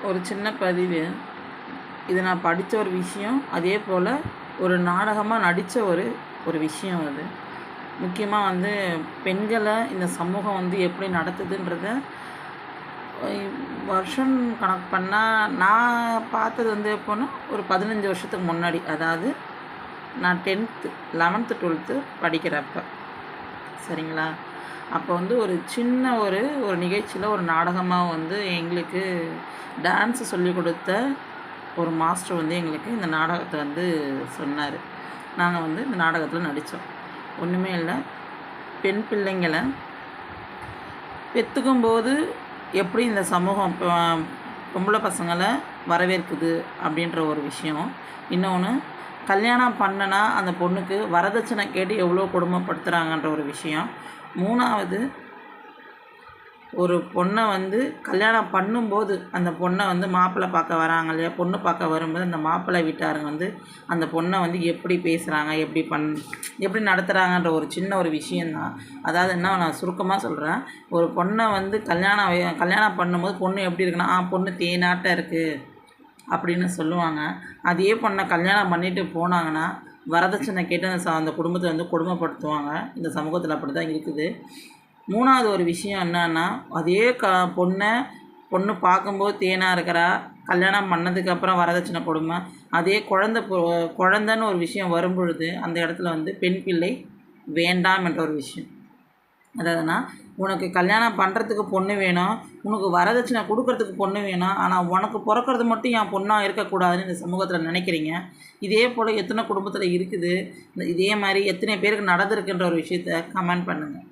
ஒரு சின்ன பதிவு. இது நான் படித்த ஒரு விஷயம். அதே போல் ஒரு நாடகமாக நடித்த ஒரு விஷயம் அது. முக்கியமாக பெண்களை இந்த சமூகம் எப்படி நடத்துதுன்றத வருஷம் கணக்கு பண்ணால் நான் பார்த்தது எப்போன்னா ஒரு 15 வருஷத்துக்கு முன்னாடி. அதாவது நான் 10th 11th 12th படிக்கிறப்ப. சரிங்களா? அப்போ ஒரு சின்ன ஒரு நிகழ்ச்சியில் ஒரு நாடகமாக எங்களுக்கு டான்ஸு சொல்லிக் கொடுத்த ஒரு மாஸ்டர் எங்களுக்கு இந்த நாடகத்தை சொன்னார். நாங்கள் இந்த நாடகத்தில் நடித்தோம். ஒன்றுமே இல்லை, பெண் பிள்ளைங்களை பெற்றுக்கும்போது எப்படி இந்த சமூகம் பொம்பளை பசங்களை வரவேற்குது அப்படின்ற ஒரு விஷயம். இன்னொன்று, கல்யாணம் பண்ணனா அந்த பொண்ணுக்கு வரதட்சணை கேட்டு எவ்வளோ கொடுமைப்படுத்துகிறாங்கன்ற ஒரு விஷயம். மூணாவது, ஒரு பொண்ணை கல்யாணம் பண்ணும்போது அந்த பொண்ணை மாப்பிள்ளை பார்க்க வராங்க இல்லையா, பொண்ணு பார்க்க வரும்போது அந்த மாப்பிள்ளை வீட்டாருங்க அந்த பொண்ணை எப்படி பேசுகிறாங்க, எப்படி நடத்துகிறாங்கன்ற ஒரு சின்ன ஒரு விஷயந்தான். அதாவது என்ன, நான் சுருக்கமாக சொல்கிறேன். ஒரு பொண்ணை கல்யாணம் பண்ணும்போது பொண்ணு எப்படி இருக்குன்னா, பொண்ணு தேனாட்டம் இருக்குது அப்படின்னு சொல்லுவாங்க. அதே பொண்ணை கல்யாணம் பண்ணிட்டு போனாங்கன்னா வரதட்சணை கேட்டு அந்த குடும்பத்தை கொடுமைப்படுத்துவாங்க. இந்த சமூகத்தில் அப்படி தான் இருக்குது. மூணாவது ஒரு விஷயம் என்னன்னா, அதே பொண்ணு பார்க்கும்போது தேனாக இருக்கிறா, கல்யாணம் பண்ணதுக்கப்புறம் வரதட்சணை கொடுமை. அதே குழந்தைன்னு ஒரு விஷயம் வரும்பொழுது அந்த இடத்துல பெண் பிள்ளை வேண்டாம் என்ற ஒரு விஷயம். அதாவதுன்னா, உனக்கு கல்யாணம் பண்ணுறதுக்கு பொண்ணு வேணும், உனக்கு வரதட்சணை கொடுக்கறதுக்கு பொண்ணு வேணும், ஆனால் உனக்கு பிறக்கிறது மட்டும் என் பொண்ணாக இருக்கக்கூடாதுன்னு இந்த சமூகத்தில் நினைக்கிறீங்க. இதே போல் எத்தனை குடும்பத்தில் இருக்குது, இதே மாதிரி எத்தனை பேருக்கு நடந்திருக்குன்ற ஒரு விஷயத்த கமெண்ட் பண்ணுங்கள்.